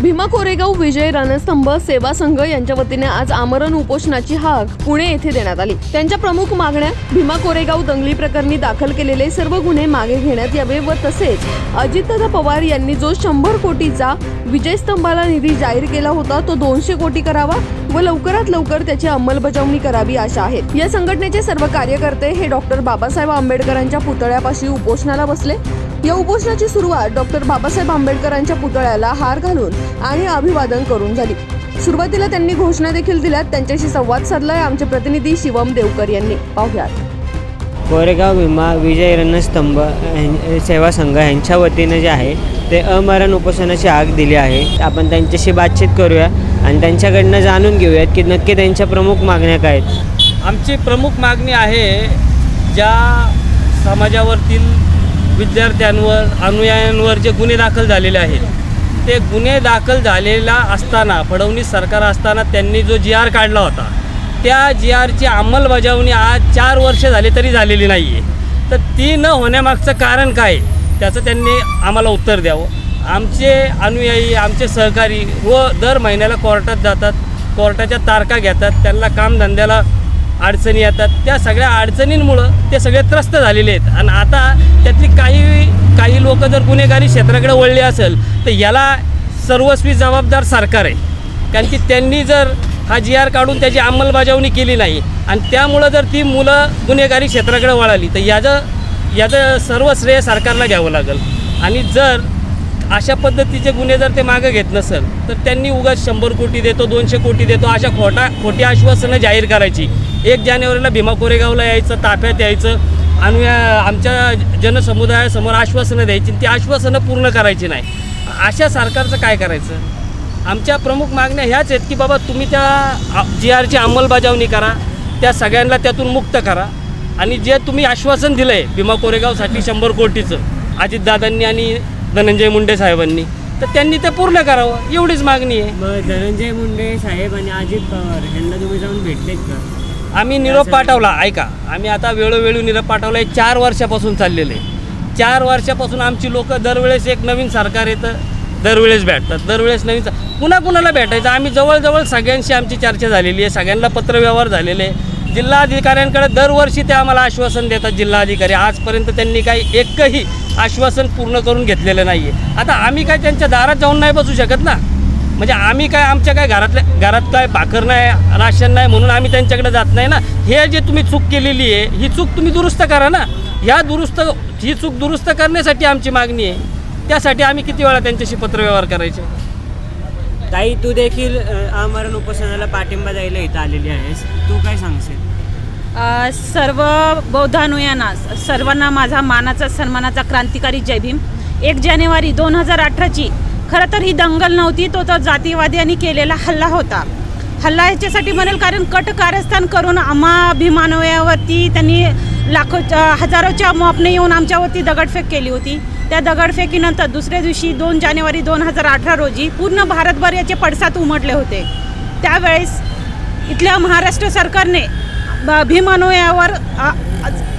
भीमा कोरेगाव विजय रणस्तंभ सेवा संघ यांच्या वतीने आज आमरण उपोषणाची हाक पुणे येथे देण्यात आली। त्यांच्या प्रमुख मागण्या भीमा कोरेगाव दंगली प्रकरणी दाखल केलेले सर्व गुन्हे मागे घेण्यात यावे व तसेच अजितदादा पवार यांनी जो 100 कोटीचा विजय स्तंभाला निधी जाहीर केला होता तो 200 कोटी करावा व लवकरात लवकर त्याची अंमलबजावणी करावी अशा आहेत। या संघटनेचे सर्व कार्यकर्ते हे डॉक्टर बाबासाहेब आंबेडकरांच्या पुतळ्यापाशी उपोषणाला बसले। या उपोषणाची सुरुवात डॉक्टर बाबासाहेब आंबेडकरांच्या पुतळ्याला हार घालून आणि अभिवादन करून झाली। सुरुवातीला त्यांनी घोषणा देखील दिल्यात। त्यांच्याशी संवाद साधलाय आमचे प्रतिनिधी शिवम देवकर यांनी। पाहूयात। कोरेगाव भीमा विजय रणस्तंभ सेवा संघ यांच्या वतीने जे आहे ते अमरण उपोषणाची हाक दिली आहे। आपण त्यांच्याशी बातचीत करूया आणि त्यांच्याकडनं जाणून घेऊयात की नक्की त्यांच्या प्रमुख मागण्या काय आहेत। आमची प्रमुख मागणी आहे ज्या समाजावरील विद्यार्थ्यांवर अनुयायांवर जे गुन्हे दाखल झालेले आहेत ते गुन्हे दाखल झालेला असताना फडणवीस सरकार असताना त्यांनी जो GR काढला होता त्या GRची अंमलबजावणी आज 4 वर्ष झाले तरी झालेली नाही आहे। तर ती न होण्यामागचं कारण काय त्याचं त्यांनी आम्हाला उत्तर द्यावं। आमचे अनुयायी आमचे सहकारी व दर महिन्याला कोर्टात जातात, कोर्टाच्या तारखा घेतात, त्यांना कामधंद्याला अडचणी येतात। त्या सगळ्या अडचणींमुळं ते सगळे त्रस्त झालेले आहेत आणि आता त्यातली काही लोक जर गुन्हेगारी क्षेत्राकडे वळले असेल तर याला सर्वस्वी जबाबदार सरकार आहे। कारण की त्यांनी जर हा GR काढून त्याची अंमलबजावणी केली नाही आणि त्यामुळं जर ती मुलं गुन्हेगारी क्षेत्राकडे वळाली तर याचं सर्व श्रेय सरकारला घ्यावं लागेल। आणि जर अशा पद्धतीचे गुन्हे जर ते मागे घेत नसेल तर त्यांनी उगाच 100 कोटी देतो 200 कोटी देतो अशा खोटी आश्वासनं जाहीर करायची। 1 जानेवारीला भीमा कोरेगावला यायचं, ताफ्यात यायचं, आमच्या जनसमुदायासमोर आश्वासनं द्यायची, ती आश्वासनं पूर्ण करायची नाही। अशा सरकारचं काय करायचं। आमच्या प्रमुख मागण्या ह्याच आहेत की बाबा तुम्ही त्या GRची अंमलबजावणी करा, त्या सगळ्यांना त्यातून मुक्त करा आणि जे तुम्ही आश्वासन दिलं आहे भीमा कोरेगावसाठी 100 कोटीचं अजितदादांनी आणि धनंजय मुंडे साहेबांनी तर त्यांनी ते पूर्ण करावं एवढीच मागणी आहे। मग धनंजय मुंडे साहेब आणि अजित पवार यांना तुम्ही जाऊन भेटलेत का? आम्ही निरोप पाठवला। ऐका, आम्ही आता वेळोवेळी निरोप पाठवला आहे। 4 वर्षापासून चाललेलं आहे। 4 वर्षापासून आमची लोक दरवेळेस एक नवीन सरकार येतं, दरवेळेस भेटतात, दरवेळेस नवीन कुणाला भेटायचं। आम्ही जवळजवळ सगळ्यांशी आमची चर्चा झालेली आहे, सगळ्यांना पत्रव्यवहार झालेले आहे। जिल्हाधिकाऱ्यांकडे दरवर्षी ते आम्हाला आश्वासन देतात जिल्हाधिकारी। आजपर्यंत त्यांनी काही एकही आश्वासन पूर्ण करून घेतलेलं नाही आहे। आता आम्ही काय त्यांच्या दारात जाऊन नाही बसू शकत ना। म्हणजे आम्ही काय आमच्या काय घरात काय भाकर नाही, राशन नाही म्हणून आम्ही त्यांच्याकडे जात नाही ना। हे जे तुम्ही चूक केलेली आहे ही चूक तुम्ही दुरुस्त करा ना। ही चूक दुरुस्त करण्यासाठी आमची मागणी आहे। त्यासाठी आम्ही किती वेळा त्यांच्याशी पत्रव्यवहार करायचे। ताई, तू देखील आमरण उपोषणाला पाठिंबा द्यायला इथं आलेली आहेस, तू काय सांगशील? सर्व बौद्धानुयांना सर्वांना माझा मानाचा सन्मानाचा क्रांतिकारी जय भीम। 1 जानेवारी 2018ची खरं तर ही दंगल नव्हती, तो जातीवाद्यांनी केलेला हल्ला होता। हल्ला याच्यासाठी म्हणेल कारण कट कारस्थान करून आम्हा भीमानुयावरती त्यांनी हजारोच्या मॉपने येऊन आमच्यावरती दगडफेक केली होती। त्या दगडफेकीनंतर दुसऱ्या दिवशी 2 जानेवारी 2018 रोजी पूर्ण भारतभर याचे पडसाद उमटले होते। त्यावेळेस इथल्या महाराष्ट्र सरकारने भीमानुयावर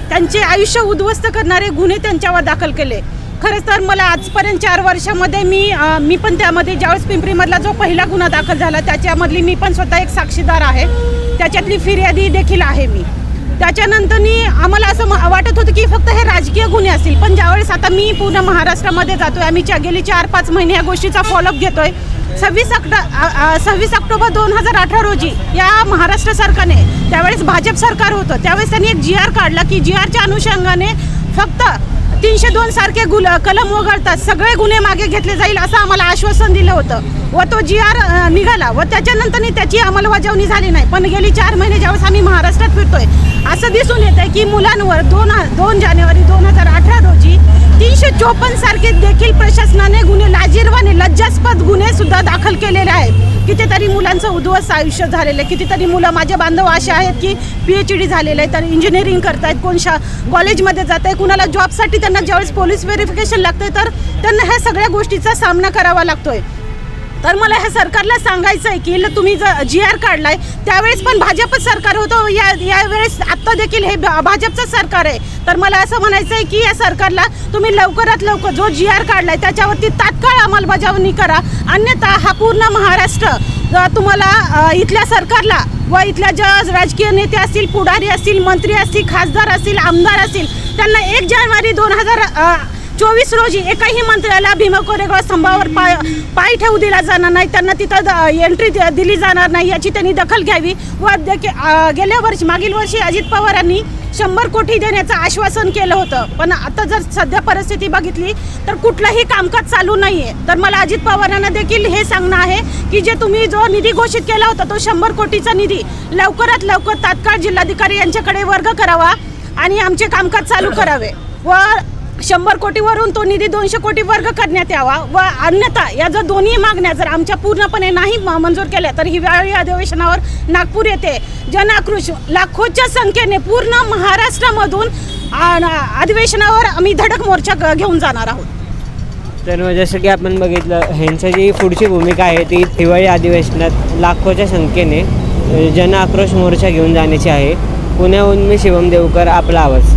त्यांचे आयुष्य उद्ध्वस्त करणारे गुन्हे त्यांच्यावर दाखल केले। खरंच तर मला आजपर्यंत 4 वर्षामध्ये मी पण त्यामध्ये ज्यावेळेस पिंपरीमधला जो पहिला गुन्हा दाखल झाला त्याच्यामधली मी पण स्वतः एक साक्षीदार आहे, त्याच्यातली फिर्यादी देखील आहे मी। त्याच्यानंतरनी आम्हाला असं वाटत होतं की फक्त हे राजकीय गुन्हे असतील, पण ज्यावेळेस आता मी पूर्ण महाराष्ट्रामध्ये जातोय, आम्ही गेली 4-5 महिने या गोष्टीचा फॉलोअप घेतोय। 26 ऑक्टोबर 2018 रोजी या महाराष्ट्र सरकारने, त्यावेळेस भाजप सरकार होतं, त्यावेळेस त्यांनी एक GR काढला की GRच्या अनुषंगाने फक्त 302 सारखे कलम वगळतात सगळे गुन्हे मागे घेतले जाईल असं आम्हाला आश्वासन दिलं होतं व तो GR निघाला व त्याच्यानंतर त्याची अंमलबजावणी झाली नाही। पण गेली 4 महिने ज्यावेळेस आम्ही महाराष्ट्रात फिरतोय असं दिसून येत आहे की मुलांवर 2 जानेवारी 2018 रोजी 354 सारखे देखील प्रशासनाने गुन्हे लाजिरवाणे लज्जास्पद गुन्हे सुद्धा दाखल केलेले आहेत। कितीतरी मुलांचं उद्ध्वस्त आयुष्य झालेलं आहे। कितीतरी मुलं माझे बांधव असे आहेत की PhD झालेले आहेत, तर इंजिनिअरिंग करतायत, कोण कॉलेजमध्ये जात आहे, कुणाला जॉबसाठी त्यांना ज्यावेळेस पोलीस व्हेरिफिकेशन लागतं तर त्यांना ह्या सगळ्या गोष्टीचा सामना करावा लागतोय। तर मला ह्या सरकारला सांगायचं आहे की तुम्ही जी आर काढलाय त्यावेळेस पण भाजपच सरकार होतं, यावेळेस आत्ता देखील हे भाजपचं सरकार आहे. तर मला असं म्हणायचं आहे की या सरकारला तुम्ही लवकरात लवकर जो जी आर काढलाय त्याच्यावरती तात्काळ अंमलबजावणी करा, अन्यथा हा पूर्ण महाराष्ट्र तुम्हाला इथल्या सरकारला व इथल्या ज्या राजकीय नेते असतील, पुढारी असतील, मंत्री असतील, खासदार असतील, आमदार असतील, त्यांना 1 जानेवारी 2024 रोजी एकाही मंत्र्याला भीमा कोरेगाव स्तंभावर पाय ठेवू दिला जाणार नाही, त्यांना तिथं एंट्री दिली जाणार नाही याची त्यांनी दखल घ्यावी. व मागील वर्षी अजित पवारांनी 100 कोटी देण्याचं आश्वासन केलं होतं, पण आता जर सध्या परिस्थिती बघितली तर कुठलंही कामकाज चालू नाही आहे. तर मला अजित पवारांना देखील हे सांगणं आहे की जे तुम्ही जो निधी घोषित केला होता तो 100 कोटीचा निधी लवकरात लवकर तात्काळ जिल्हाधिकारी यांच्याकडे वर्ग करावा आणि आमचे कामकाज चालू करावे व 100 कोटीवरून तो निधी 200 कोटी वर्ग करण्यात यावा. व अन्यथा या जर दोन्ही मागण्या जर आमच्या पूर्णपणे नाही मंजूर केल्या तर हिवाळी अधिवेशनावर नागपूर येथे जनआक्रोश लाखोच्या संख्येने पूर्ण महाराष्ट्रामधून अधिवेशनावर आम्ही धडक मोर्चा घेऊन जाणार आहोत. तर जसं की आपण बघितलं, ह्यांची जी पुढची भूमिका आहे ती हिवाळी अधिवेशनात लाखोच्या संख्येने जनआक्रोश मोर्चा घेऊन जाण्याची आहे. पुण्याहून मी शिवम देवकर, आपला आवाज.